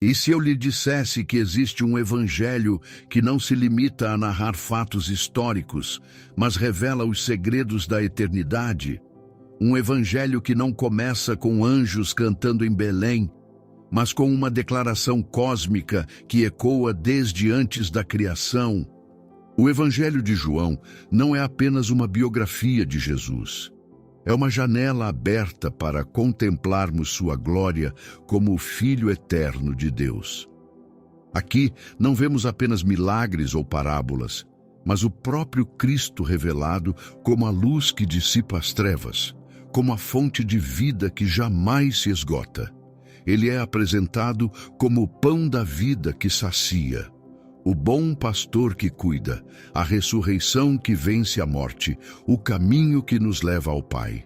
E se eu lhe dissesse que existe um evangelho que não se limita a narrar fatos históricos, mas revela os segredos da eternidade? Um evangelho que não começa com anjos cantando em Belém, mas com uma declaração cósmica que ecoa desde antes da criação. O Evangelho de João não é apenas uma biografia de Jesus. É uma janela aberta para contemplarmos sua glória como o Filho eterno de Deus. Aqui não vemos apenas milagres ou parábolas, mas o próprio Cristo revelado como a luz que dissipa as trevas, como a fonte de vida que jamais se esgota. Ele é apresentado como o pão da vida que sacia, o bom pastor que cuida, a ressurreição que vence a morte, o caminho que nos leva ao Pai.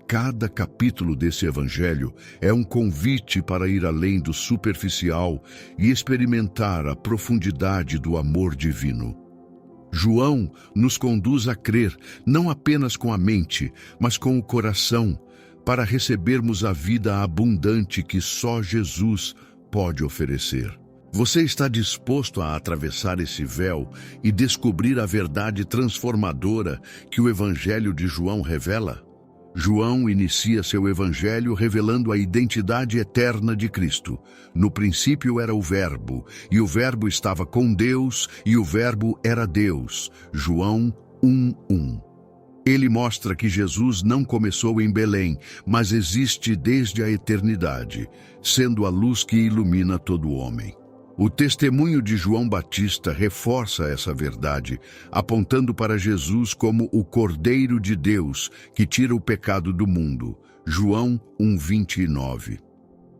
Cada capítulo desse evangelho é um convite para ir além do superficial e experimentar a profundidade do amor divino. João nos conduz a crer, não apenas com a mente, mas com o coração, para recebermos a vida abundante que só Jesus pode oferecer. Você está disposto a atravessar esse véu e descobrir a verdade transformadora que o Evangelho de João revela? João inicia seu evangelho revelando a identidade eterna de Cristo. No princípio era o Verbo, e o Verbo estava com Deus, e o Verbo era Deus. João 1:1. Ele mostra que Jesus não começou em Belém, mas existe desde a eternidade, sendo a luz que ilumina todo homem. O testemunho de João Batista reforça essa verdade, apontando para Jesus como o Cordeiro de Deus que tira o pecado do mundo. João 1:29.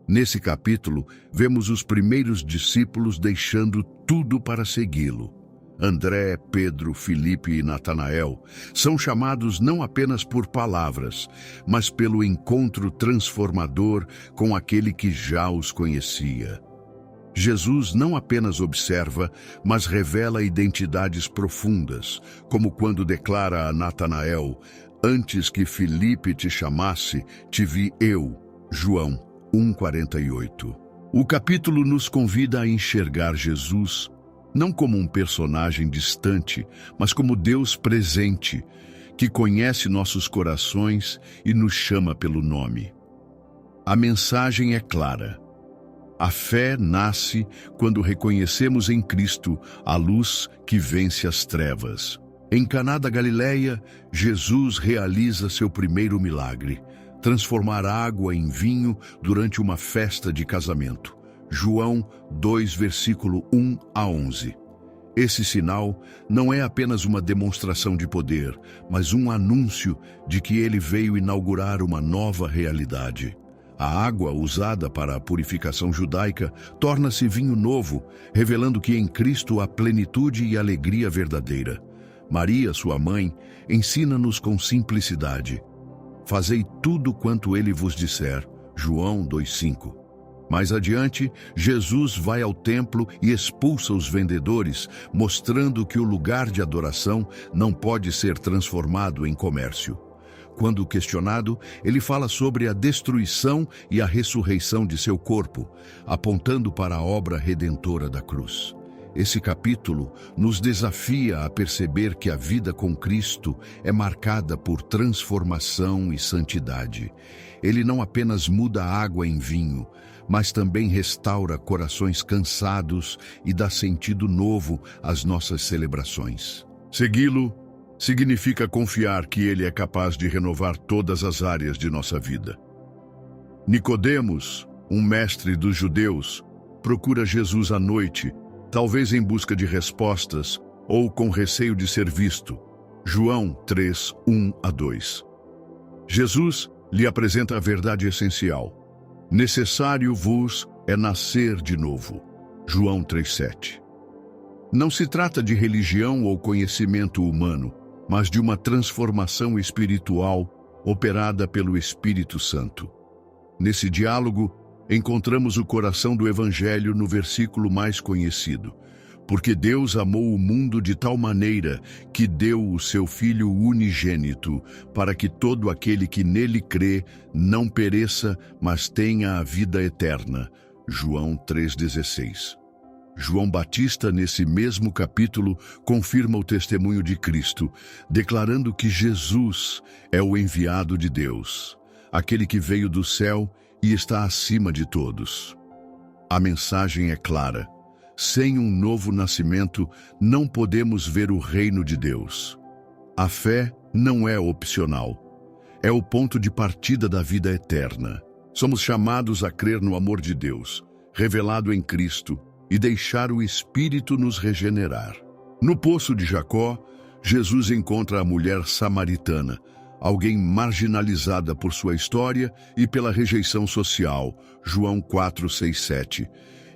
Nesse capítulo, vemos os primeiros discípulos deixando tudo para segui-lo. André, Pedro, Filipe e Natanael são chamados não apenas por palavras, mas pelo encontro transformador com aquele que já os conhecia. Jesus não apenas observa, mas revela identidades profundas, como quando declara a Natanael: "Antes que Filipe te chamasse, te vi eu." João 1:48. O capítulo nos convida a enxergar Jesus não como um personagem distante, mas como Deus presente, que conhece nossos corações e nos chama pelo nome. A mensagem é clara. A fé nasce quando reconhecemos em Cristo a luz que vence as trevas. Em Caná da Galileia, Jesus realiza seu primeiro milagre, transformar água em vinho durante uma festa de casamento. João 2, versículo 1 a 11. Esse sinal não é apenas uma demonstração de poder, mas um anúncio de que ele veio inaugurar uma nova realidade. A água usada para a purificação judaica torna-se vinho novo, revelando que em Cristo há plenitude e alegria verdadeira. Maria, sua mãe, ensina-nos com simplicidade: "Fazei tudo quanto ele vos disser." João 2:5. Mais adiante, Jesus vai ao templo e expulsa os vendedores, mostrando que o lugar de adoração não pode ser transformado em comércio. Quando questionado, ele fala sobre a destruição e a ressurreição de seu corpo, apontando para a obra redentora da cruz. Esse capítulo nos desafia a perceber que a vida com Cristo é marcada por transformação e santidade. Ele não apenas muda a água em vinho, mas também restaura corações cansados e dá sentido novo às nossas celebrações. Segui-lo significa confiar que ele é capaz de renovar todas as áreas de nossa vida. Nicodemos, um mestre dos judeus, procura Jesus à noite, talvez em busca de respostas ou com receio de ser visto. João 3, 1 a 2. Jesus lhe apresenta a verdade essencial: necessário vos é nascer de novo. João 3:7. Não se trata de religião ou conhecimento humano, mas de uma transformação espiritual operada pelo Espírito Santo. Nesse diálogo, encontramos o coração do Evangelho no versículo mais conhecido: "Porque Deus amou o mundo de tal maneira que deu o seu Filho unigênito, para que todo aquele que nele crê não pereça, mas tenha a vida eterna." João 3,16. João Batista, nesse mesmo capítulo, confirma o testemunho de Cristo, declarando que Jesus é o enviado de Deus, aquele que veio do céu e está acima de todos. A mensagem é clara: sem um novo nascimento, não podemos ver o reino de Deus. A fé não é opcional. É o ponto de partida da vida eterna. Somos chamados a crer no amor de Deus, revelado em Cristo, e deixar o Espírito nos regenerar. No poço de Jacó, Jesus encontra a mulher samaritana, alguém marginalizada por sua história e pela rejeição social. João 4, 6, 7.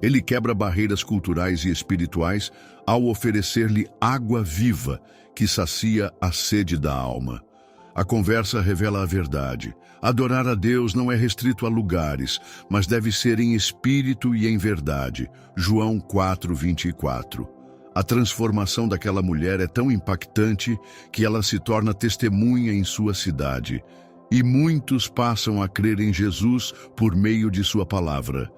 Ele quebra barreiras culturais e espirituais ao oferecer-lhe água viva que sacia a sede da alma. A conversa revela a verdade. Adorar a Deus não é restrito a lugares, mas deve ser em espírito e em verdade. João 4, 24. A transformação daquela mulher é tão impactante que ela se torna testemunha em sua cidade. E muitos passam a crer em Jesus por meio de sua palavra.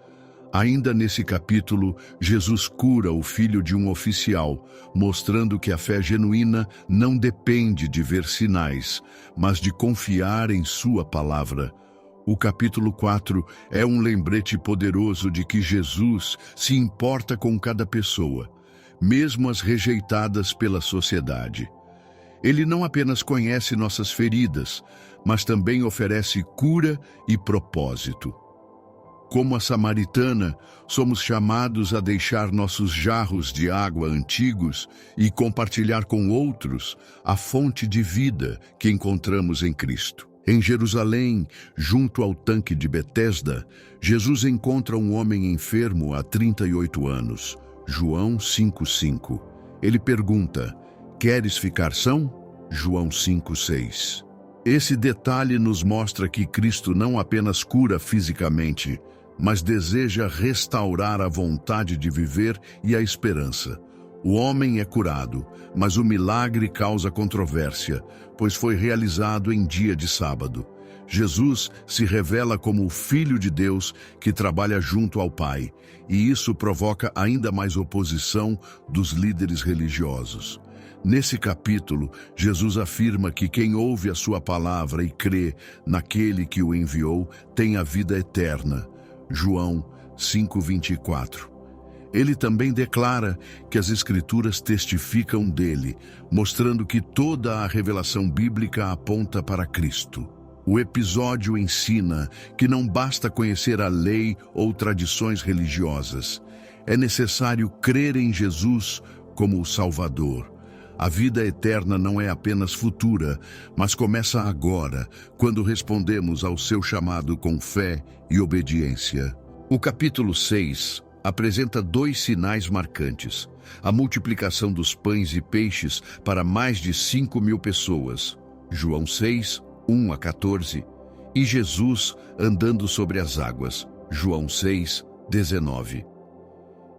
Ainda nesse capítulo, Jesus cura o filho de um oficial, mostrando que a fé genuína não depende de ver sinais, mas de confiar em sua palavra. O capítulo 4 é um lembrete poderoso de que Jesus se importa com cada pessoa, mesmo as rejeitadas pela sociedade. Ele não apenas conhece nossas feridas, mas também oferece cura e propósito. Como a samaritana, somos chamados a deixar nossos jarros de água antigos e compartilhar com outros a fonte de vida que encontramos em Cristo. Em Jerusalém, junto ao tanque de Betesda, Jesus encontra um homem enfermo há 38 anos. João 5,5. Ele pergunta: "Queres ficar são?" João 5,6. Esse detalhe nos mostra que Cristo não apenas cura fisicamente, mas deseja restaurar a vontade de viver e a esperança. O homem é curado, mas o milagre causa controvérsia, pois foi realizado em dia de sábado. Jesus se revela como o Filho de Deus que trabalha junto ao Pai, e isso provoca ainda mais oposição dos líderes religiosos. Nesse capítulo, Jesus afirma que quem ouve a sua palavra e crê naquele que o enviou tem a vida eterna. João 5,24. Ele também declara que as Escrituras testificam dele, mostrando que toda a revelação bíblica aponta para Cristo. O episódio ensina que não basta conhecer a lei ou tradições religiosas. É necessário crer em Jesus como o Salvador. A vida eterna não é apenas futura, mas começa agora, quando respondemos ao seu chamado com fé e obediência. O capítulo 6 apresenta 2 sinais marcantes: a multiplicação dos pães e peixes para mais de 5.000 pessoas, João 6, 1 a 14, e Jesus andando sobre as águas, João 6, 19.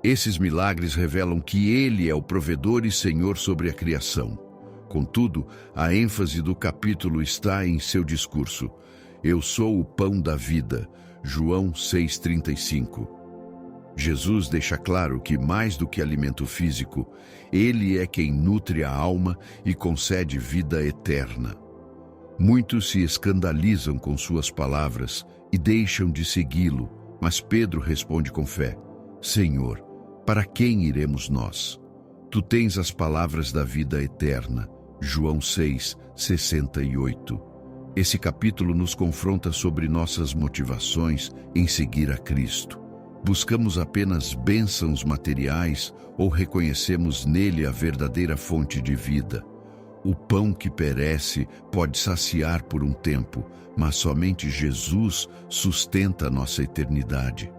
Esses milagres revelam que Ele é o provedor e Senhor sobre a criação. Contudo, a ênfase do capítulo está em seu discurso: "Eu sou o pão da vida", João 6,35. Jesus deixa claro que, mais do que alimento físico, Ele é quem nutre a alma e concede vida eterna. Muitos se escandalizam com suas palavras e deixam de segui-lo, mas Pedro responde com fé: "Senhor, para quem iremos nós? Tu tens as palavras da vida eterna." João 6, 68. Esse capítulo nos confronta sobre nossas motivações em seguir a Cristo. Buscamos apenas bênçãos materiais ou reconhecemos nele a verdadeira fonte de vida? O pão que perece pode saciar por um tempo, mas somente Jesus sustenta nossa eternidade.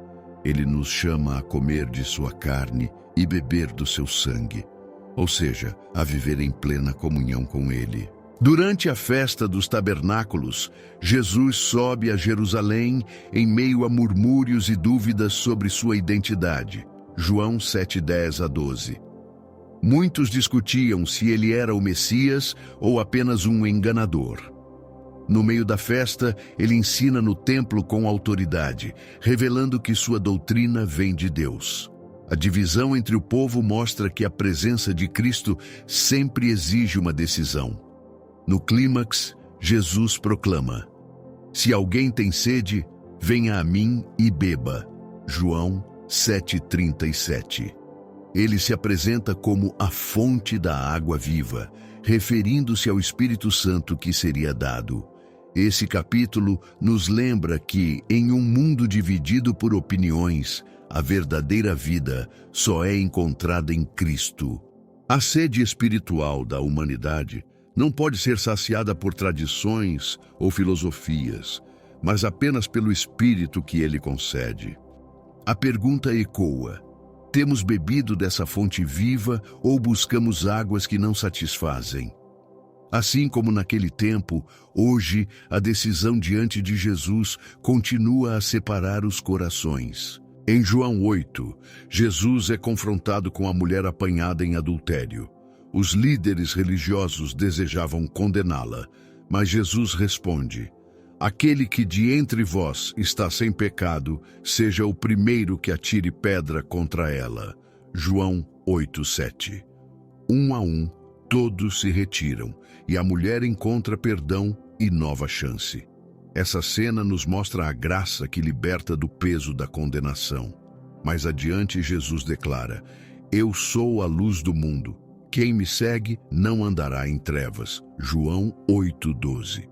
Ele nos chama a comer de sua carne e beber do seu sangue, ou seja, a viver em plena comunhão com Ele. Durante a festa dos tabernáculos, Jesus sobe a Jerusalém em meio a murmúrios e dúvidas sobre sua identidade. João 7:10 a 12. Muitos discutiam se ele era o Messias ou apenas um enganador. No meio da festa, ele ensina no templo com autoridade, revelando que sua doutrina vem de Deus. A divisão entre o povo mostra que a presença de Cristo sempre exige uma decisão. No clímax, Jesus proclama: "Se alguém tem sede, venha a mim e beba." João 7,37. Ele se apresenta como a fonte da água viva, referindo-se ao Espírito Santo que seria dado. Esse capítulo nos lembra que, em um mundo dividido por opiniões, a verdadeira vida só é encontrada em Cristo. A sede espiritual da humanidade não pode ser saciada por tradições ou filosofias, mas apenas pelo Espírito que ele concede. A pergunta ecoa: temos bebido dessa fonte viva ou buscamos águas que não satisfazem? Assim como naquele tempo, hoje a decisão diante de Jesus continua a separar os corações. Em João 8, Jesus é confrontado com a mulher apanhada em adultério. Os líderes religiosos desejavam condená-la, mas Jesus responde: "Aquele que de entre vós está sem pecado, seja o primeiro que atire pedra contra ela." João 8:7. Um a um, todos se retiram, e a mulher encontra perdão e nova chance. Essa cena nos mostra a graça que liberta do peso da condenação. Mais adiante, Jesus declara: "Eu sou a luz do mundo. Quem me segue não andará em trevas." João 8:12.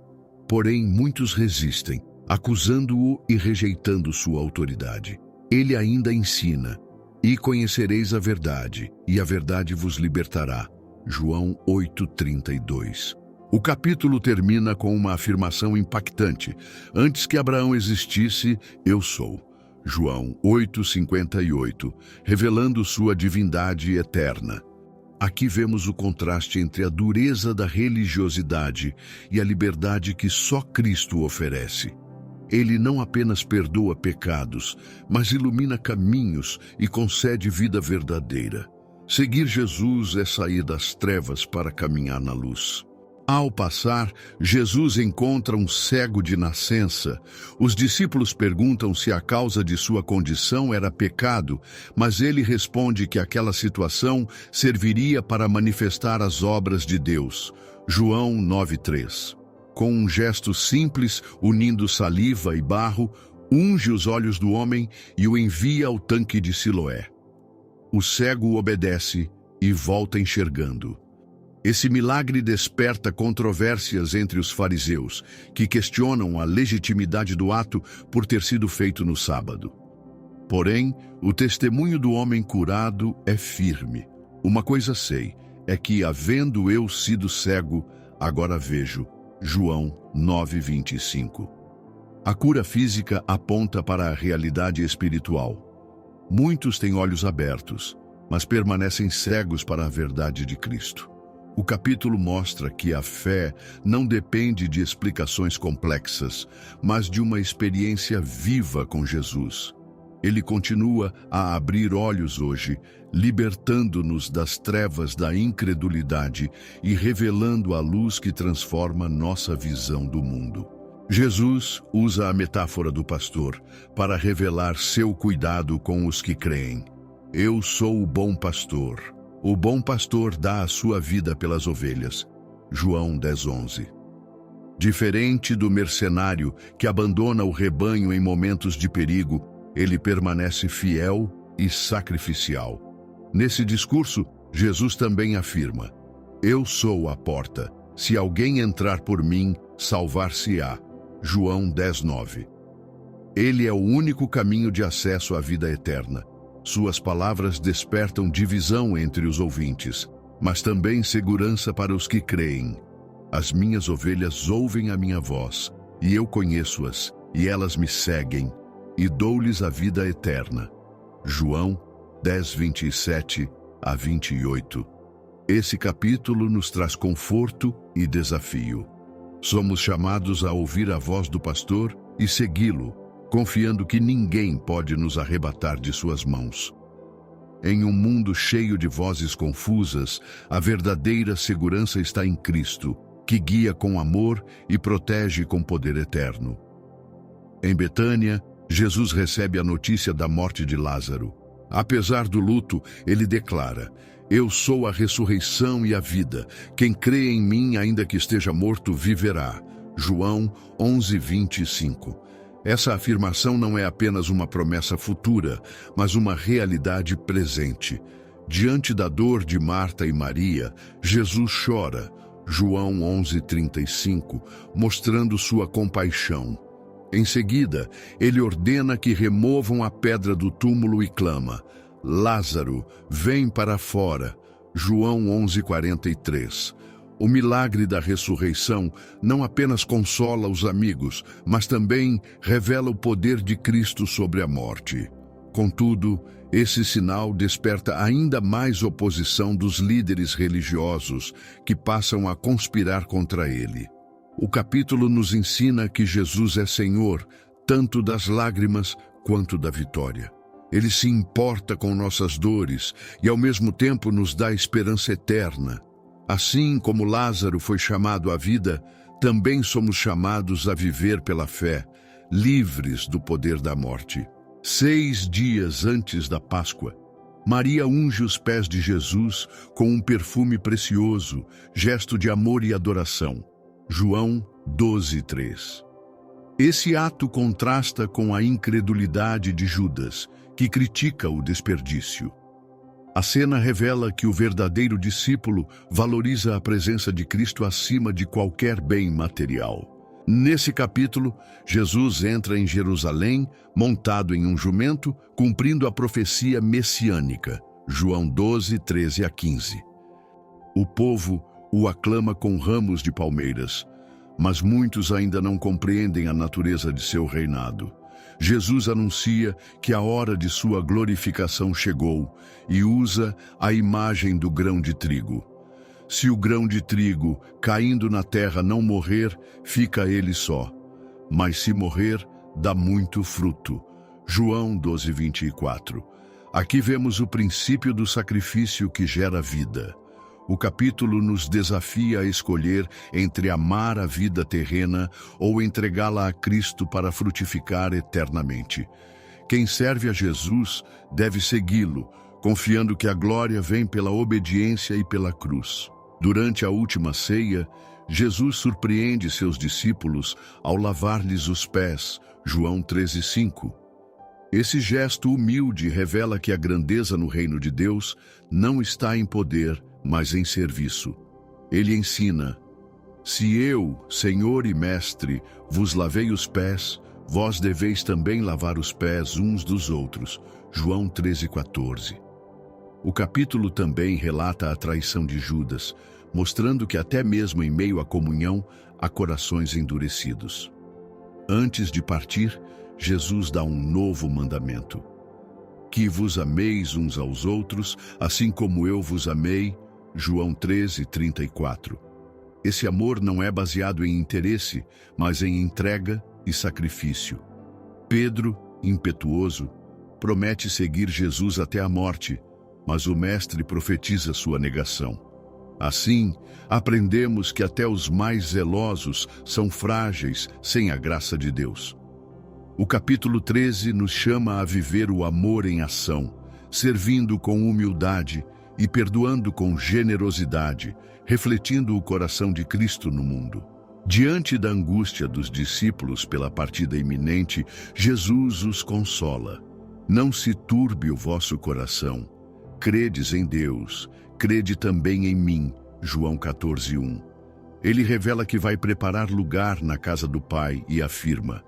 Porém, muitos resistem, acusando-o e rejeitando sua autoridade. Ele ainda ensina: "E conhecereis a verdade, e a verdade vos libertará." João 8:32. O capítulo termina com uma afirmação impactante: "Antes que Abraão existisse, eu sou." João 8:58, revelando sua divindade eterna. Aqui vemos o contraste entre a dureza da religiosidade e a liberdade que só Cristo oferece. Ele não apenas perdoa pecados, mas ilumina caminhos e concede vida verdadeira. Seguir Jesus é sair das trevas para caminhar na luz. Ao passar, Jesus encontra um cego de nascença. Os discípulos perguntam se a causa de sua condição era pecado, mas ele responde que aquela situação serviria para manifestar as obras de Deus. João 9:3. Com um gesto simples, unindo saliva e barro, unge os olhos do homem e o envia ao tanque de Siloé. O cego obedece e volta enxergando. Esse milagre desperta controvérsias entre os fariseus, que questionam a legitimidade do ato por ter sido feito no sábado. Porém, o testemunho do homem curado é firme. "Uma coisa sei, é que, havendo eu sido cego, agora vejo." João 9:25. A cura física aponta para a realidade espiritual. Muitos têm olhos abertos, mas permanecem cegos para a verdade de Cristo. O capítulo mostra que a fé não depende de explicações complexas, mas de uma experiência viva com Jesus. Ele continua a abrir olhos hoje, libertando-nos das trevas da incredulidade e revelando a luz que transforma nossa visão do mundo. Jesus usa a metáfora do pastor para revelar seu cuidado com os que creem. "Eu sou o bom pastor. O bom pastor dá a sua vida pelas ovelhas." João 10:11. Diferente do mercenário que abandona o rebanho em momentos de perigo, ele permanece fiel e sacrificial. Nesse discurso, Jesus também afirma: "Eu sou a porta. Se alguém entrar por mim, salvar-se-á." João 10:9. Ele é o único caminho de acesso à vida eterna. Suas palavras despertam divisão entre os ouvintes, mas também segurança para os que creem. "As minhas ovelhas ouvem a minha voz, e eu conheço-as, e elas me seguem, e dou-lhes a vida eterna." João 10:27-28. Esse capítulo nos traz conforto e desafio. Somos chamados a ouvir a voz do pastor e segui-lo, confiando que ninguém pode nos arrebatar de suas mãos. Em um mundo cheio de vozes confusas, a verdadeira segurança está em Cristo. que guia com amor e protege com poder eterno. Em Betânia, Jesus recebe a notícia da morte de Lázaro. Apesar do luto, ele declara: "Eu sou a ressurreição e a vida. Quem crê em mim, ainda que esteja morto, viverá." João 11:25. Essa afirmação não é apenas uma promessa futura, mas uma realidade presente. Diante da dor de Marta e Maria, Jesus chora. João 11:35, mostrando sua compaixão. Em seguida, ele ordena que removam a pedra do túmulo e clama: "Lázaro, vem para fora." João 11:43. O milagre da ressurreição não apenas consola os amigos, mas também revela o poder de Cristo sobre a morte. Contudo, esse sinal desperta ainda mais oposição dos líderes religiosos que passam a conspirar contra ele. O capítulo nos ensina que Jesus é Senhor, tanto das lágrimas quanto da vitória. Ele se importa com nossas dores e ao mesmo tempo nos dá esperança eterna. Assim como Lázaro foi chamado à vida, também somos chamados a viver pela fé, livres do poder da morte. 6 dias antes da Páscoa, Maria unge os pés de Jesus com um perfume precioso, gesto de amor e adoração. João 12:3. Esse ato contrasta com a incredulidade de Judas, que critica o desperdício. A cena revela que o verdadeiro discípulo valoriza a presença de Cristo acima de qualquer bem material. Nesse capítulo, Jesus entra em Jerusalém montado em um jumento, cumprindo a profecia messiânica. João 12:13-15. O povo o aclama com ramos de palmeiras, mas muitos ainda não compreendem a natureza de seu reinado. Jesus anuncia que a hora de sua glorificação chegou e usa a imagem do grão de trigo. Se o grão de trigo, caindo na terra, não morrer, fica ele só. Mas se morrer, dá muito fruto. João 12:24. Aqui vemos o princípio do sacrifício que gera vida. O capítulo nos desafia a escolher entre amar a vida terrena ou entregá-la a Cristo para frutificar eternamente. Quem serve a Jesus deve segui-lo, confiando que a glória vem pela obediência e pela cruz. Durante a última ceia, Jesus surpreende seus discípulos ao lavar-lhes os pés. João 13:5. Esse gesto humilde revela que a grandeza no reino de Deus não está em poder, mas em serviço. Ele ensina: "Se eu, Senhor e Mestre, vos lavei os pés, vós deveis também lavar os pés uns dos outros." João 13:14. O capítulo também relata a traição de Judas, mostrando que até mesmo em meio à comunhão há corações endurecidos. Antes de partir, Jesus dá um novo mandamento: "Que vos ameis uns aos outros, assim como eu vos amei." João 13:34. Esse amor não é baseado em interesse, mas em entrega e sacrifício. Pedro, impetuoso, promete seguir Jesus até a morte, mas o Mestre profetiza sua negação. Assim, aprendemos que até os mais zelosos são frágeis sem a graça de Deus. O capítulo 13 nos chama a viver o amor em ação, servindo com humildade e perdoando com generosidade, refletindo o coração de Cristo no mundo. Diante da angústia dos discípulos pela partida iminente, Jesus os consola. "Não se turbe o vosso coração. Credes em Deus, crede também em mim." João 14:1. Ele revela que vai preparar lugar na casa do Pai e afirma: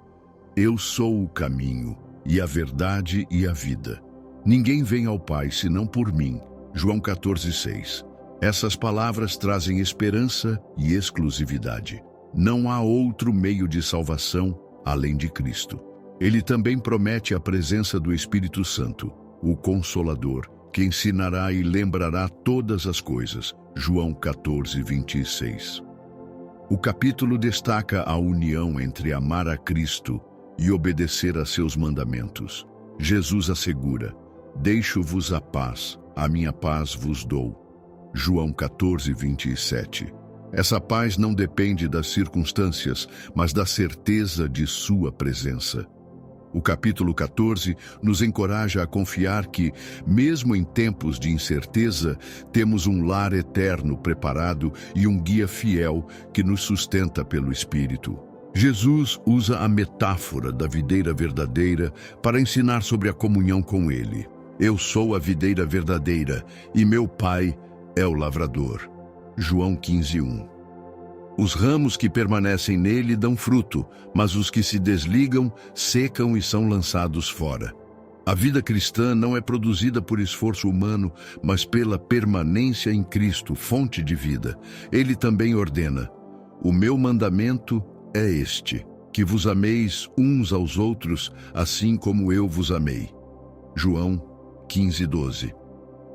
"Eu sou o caminho, e a verdade e a vida. Ninguém vem ao Pai senão por mim." João 14:6. Essas palavras trazem esperança e exclusividade. Não há outro meio de salvação além de Cristo. Ele também promete a presença do Espírito Santo, o Consolador, que ensinará e lembrará todas as coisas. João 14:26. O capítulo destaca a união entre amar a Cristo e obedecer a seus mandamentos. Jesus assegura: "Deixo-vos a paz, a minha paz vos dou." João 14:27. Essa paz não depende das circunstâncias, mas da certeza de sua presença. O capítulo 14 nos encoraja a confiar que, mesmo em tempos de incerteza, temos um lar eterno preparado e um guia fiel que nos sustenta pelo Espírito. Jesus usa a metáfora da videira verdadeira para ensinar sobre a comunhão com Ele. Eu sou a videira verdadeira e meu Pai é o lavrador. João 15:1. Os ramos que permanecem nele dão fruto, mas os que se desligam, secam e são lançados fora. A vida cristã não é produzida por esforço humano, mas pela permanência em Cristo, fonte de vida. Ele também ordena: o meu mandamento é este, que vos ameis uns aos outros, assim como eu vos amei. João 15:12.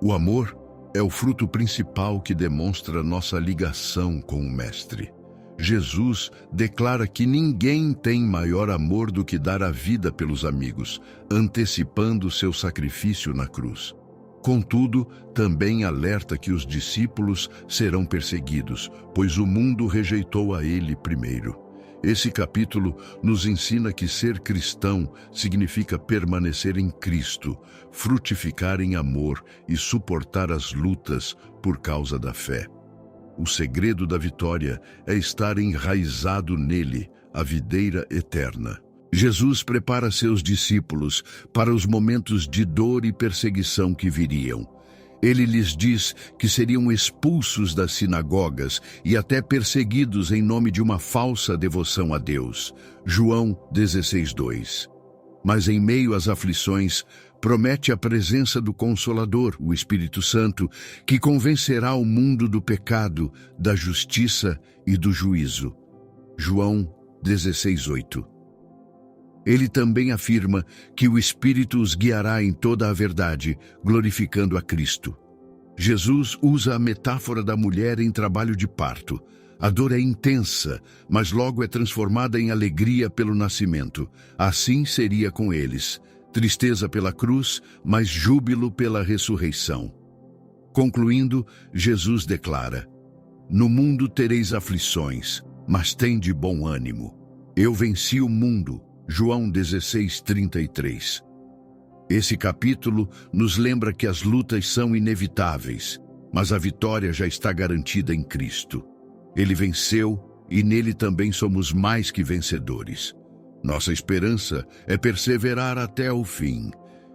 O amor é o fruto principal que demonstra nossa ligação com o Mestre. Jesus declara que ninguém tem maior amor do que dar a vida pelos amigos, antecipando seu sacrifício na cruz. Contudo, também alerta que os discípulos serão perseguidos, pois o mundo rejeitou a ele primeiro. Esse capítulo nos ensina que ser cristão significa permanecer em Cristo, frutificar em amor e suportar as lutas por causa da fé. O segredo da vitória é estar enraizado nele, a videira eterna. Jesus prepara seus discípulos para os momentos de dor e perseguição que viriam. Ele lhes diz que seriam expulsos das sinagogas e até perseguidos em nome de uma falsa devoção a Deus. João 16:2. Mas em meio às aflições, promete a presença do Consolador, o Espírito Santo, que convencerá o mundo do pecado, da justiça e do juízo. João 16:8. Ele também afirma que o Espírito os guiará em toda a verdade, glorificando a Cristo. Jesus usa a metáfora da mulher em trabalho de parto. A dor é intensa, mas logo é transformada em alegria pelo nascimento. Assim seria com eles: tristeza pela cruz, mas júbilo pela ressurreição. Concluindo, Jesus declara: no mundo tereis aflições, mas tende bom ânimo. Eu venci o mundo. João 16:33. Esse capítulo nos lembra que as lutas são inevitáveis, mas a vitória já está garantida em Cristo. Ele venceu e nele também somos mais que vencedores. Nossa esperança é perseverar até o fim.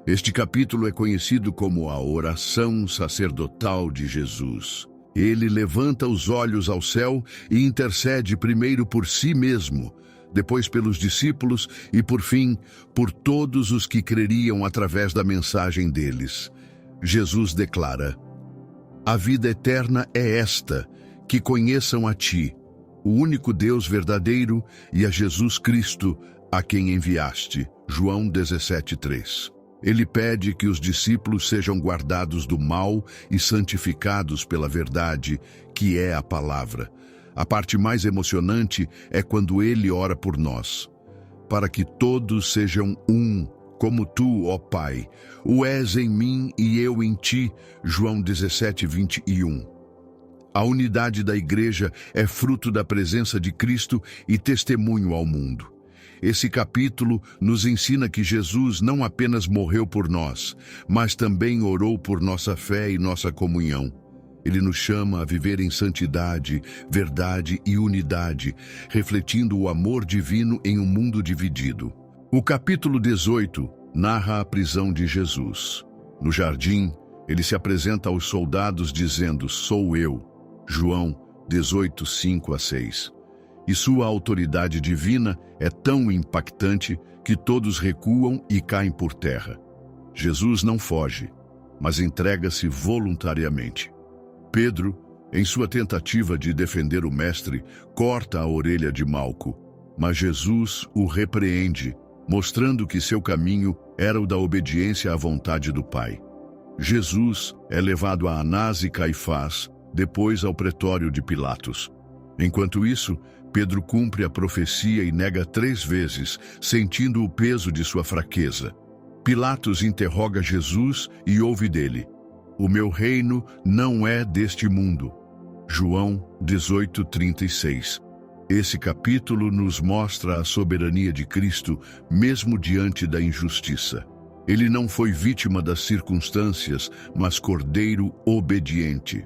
Este capítulo é conhecido como a oração sacerdotal de Jesus. Ele levanta os olhos ao céu e intercede primeiro por si mesmo, depois pelos discípulos e, por fim, por todos os que creriam através da mensagem deles. Jesus declara: a vida eterna é esta, que conheçam a Ti, o único Deus verdadeiro, e a Jesus Cristo, a quem enviaste. João 17:3. Ele pede que os discípulos sejam guardados do mal e santificados pela verdade, que é a palavra. A parte mais emocionante é quando ele ora por nós, para que todos sejam um, como tu, ó Pai, o és em mim e eu em ti. João 17:21. A unidade da igreja é fruto da presença de Cristo e testemunho ao mundo. Esse capítulo nos ensina que Jesus não apenas morreu por nós, mas também orou por nossa fé e nossa comunhão. Ele nos chama a viver em santidade, verdade e unidade, refletindo o amor divino em um mundo dividido. O capítulo 18 narra a prisão de Jesus. No jardim, ele se apresenta aos soldados dizendo: sou eu. João 18:5-6. E sua autoridade divina é tão impactante que todos recuam e caem por terra. Jesus não foge, mas entrega-se voluntariamente. Pedro, em sua tentativa de defender o mestre, corta a orelha de Malco, mas Jesus o repreende, mostrando que seu caminho era o da obediência à vontade do Pai. Jesus é levado a Anás e Caifás, depois ao pretório de Pilatos. Enquanto isso, Pedro cumpre a profecia e nega 3 vezes, sentindo o peso de sua fraqueza. Pilatos interroga Jesus e ouve dele: o meu reino não é deste mundo. João 18:36. Esse capítulo nos mostra a soberania de Cristo, mesmo diante da injustiça. Ele não foi vítima das circunstâncias, mas cordeiro obediente.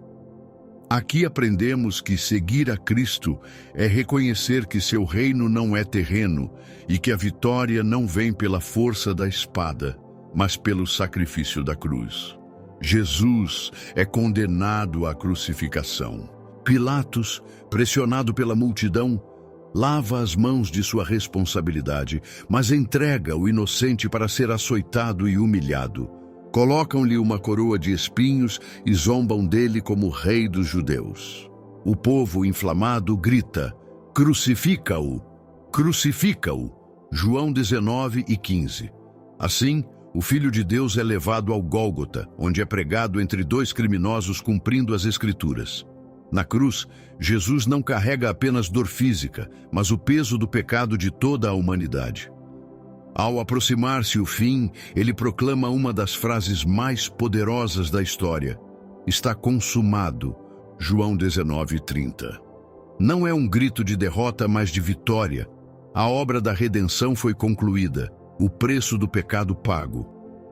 Aqui aprendemos que seguir a Cristo é reconhecer que seu reino não é terreno e que a vitória não vem pela força da espada, mas pelo sacrifício da cruz. Jesus é condenado à crucificação. Pilatos, pressionado pela multidão, lava as mãos de sua responsabilidade, mas entrega o inocente para ser açoitado e humilhado. Colocam-lhe uma coroa de espinhos e zombam dele como rei dos judeus. O povo inflamado grita: "Crucifica-o! Crucifica-o!" João 19:15. Assim, o Filho de Deus é levado ao Gólgota, onde é pregado entre dois criminosos cumprindo as Escrituras. Na cruz, Jesus não carrega apenas dor física, mas o peso do pecado de toda a humanidade. Ao aproximar-se o fim, ele proclama uma das frases mais poderosas da história: "Está consumado." João 19:30. Não é um grito de derrota, mas de vitória. A obra da redenção foi concluída, o preço do pecado pago.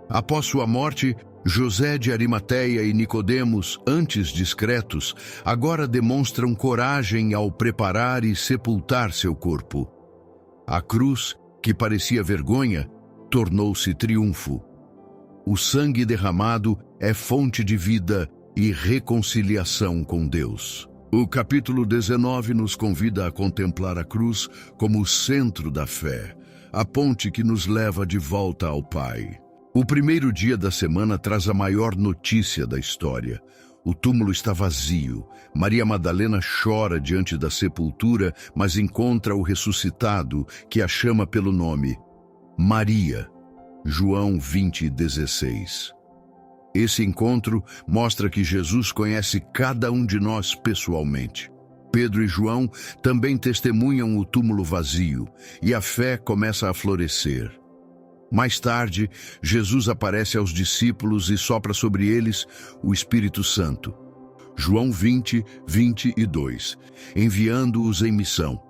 Após sua morte, José de Arimateia e Nicodemos, antes discretos, agora demonstram coragem ao preparar e sepultar seu corpo. A cruz, que parecia vergonha, tornou-se triunfo. O sangue derramado é fonte de vida e reconciliação com Deus. O capítulo 19 nos convida a contemplar a cruz como o centro da fé, a ponte que nos leva de volta ao Pai. O primeiro dia da semana traz a maior notícia da história. O túmulo está vazio. Maria Madalena chora diante da sepultura, mas encontra o ressuscitado, que a chama pelo nome: Maria. João 20:16. Esse encontro mostra que Jesus conhece cada um de nós pessoalmente. Pedro e João também testemunham o túmulo vazio, e a fé começa a florescer. Mais tarde, Jesus aparece aos discípulos e sopra sobre eles o Espírito Santo. João 20:22, enviando-os em missão.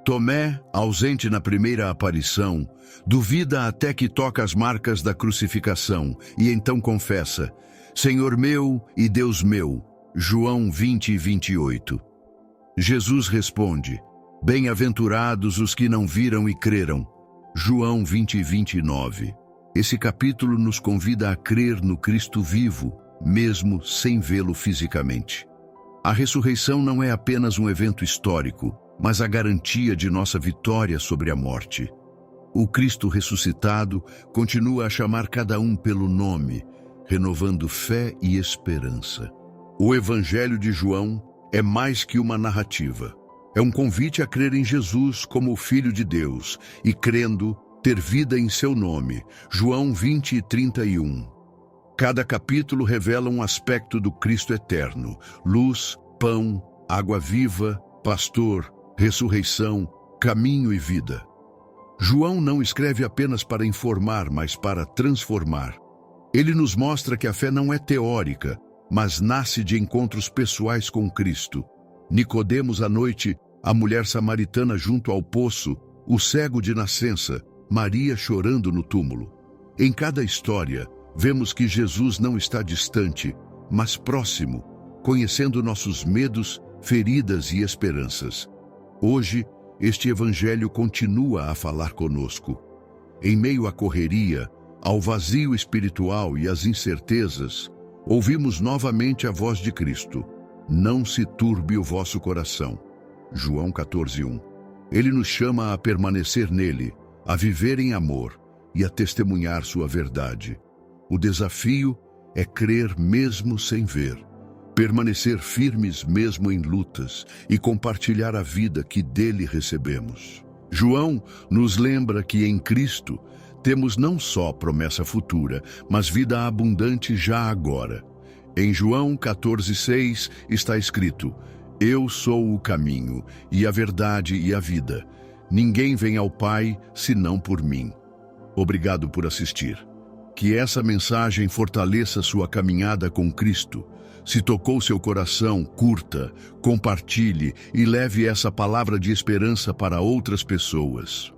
Tomé, ausente na primeira aparição, duvida até que toca as marcas da crucificação e então confessa: "Senhor meu e Deus meu." João 20:28. Jesus responde: "Bem-aventurados os que não viram e creram." João 20:29. Esse capítulo nos convida a crer no Cristo vivo, mesmo sem vê-lo fisicamente. A ressurreição não é apenas um evento histórico, mas a garantia de nossa vitória sobre a morte. O Cristo ressuscitado continua a chamar cada um pelo nome, renovando fé e esperança. O Evangelho de João é mais que uma narrativa. É um convite a crer em Jesus como o Filho de Deus e, crendo, ter vida em seu nome. João 20:31. Cada capítulo revela um aspecto do Cristo eterno: luz, pão, água viva, pastor, ressurreição, caminho e vida. João não escreve apenas para informar, mas para transformar. Ele nos mostra que a fé não é teórica, mas nasce de encontros pessoais com Cristo. Nicodemos à noite, a mulher samaritana junto ao poço, o cego de nascença, Maria chorando no túmulo. Em cada história, vemos que Jesus não está distante, mas próximo, conhecendo nossos medos, feridas e esperanças. Hoje, este Evangelho continua a falar conosco. Em meio à correria, ao vazio espiritual e às incertezas, ouvimos novamente a voz de Cristo: "Não se turbe o vosso coração." João 14:1. Ele nos chama a permanecer nele, a viver em amor e a testemunhar sua verdade. O desafio é crer mesmo sem ver, permanecer firmes mesmo em lutas e compartilhar a vida que dele recebemos. João nos lembra que em Cristo temos não só promessa futura, mas vida abundante já agora. Em João 14:6 está escrito: "Eu sou o caminho, e a verdade e a vida. Ninguém vem ao Pai senão por mim." Obrigado por assistir. Que essa mensagem fortaleça sua caminhada com Cristo, Se tocou seu coração, curta, compartilhe e leve essa palavra de esperança para outras pessoas.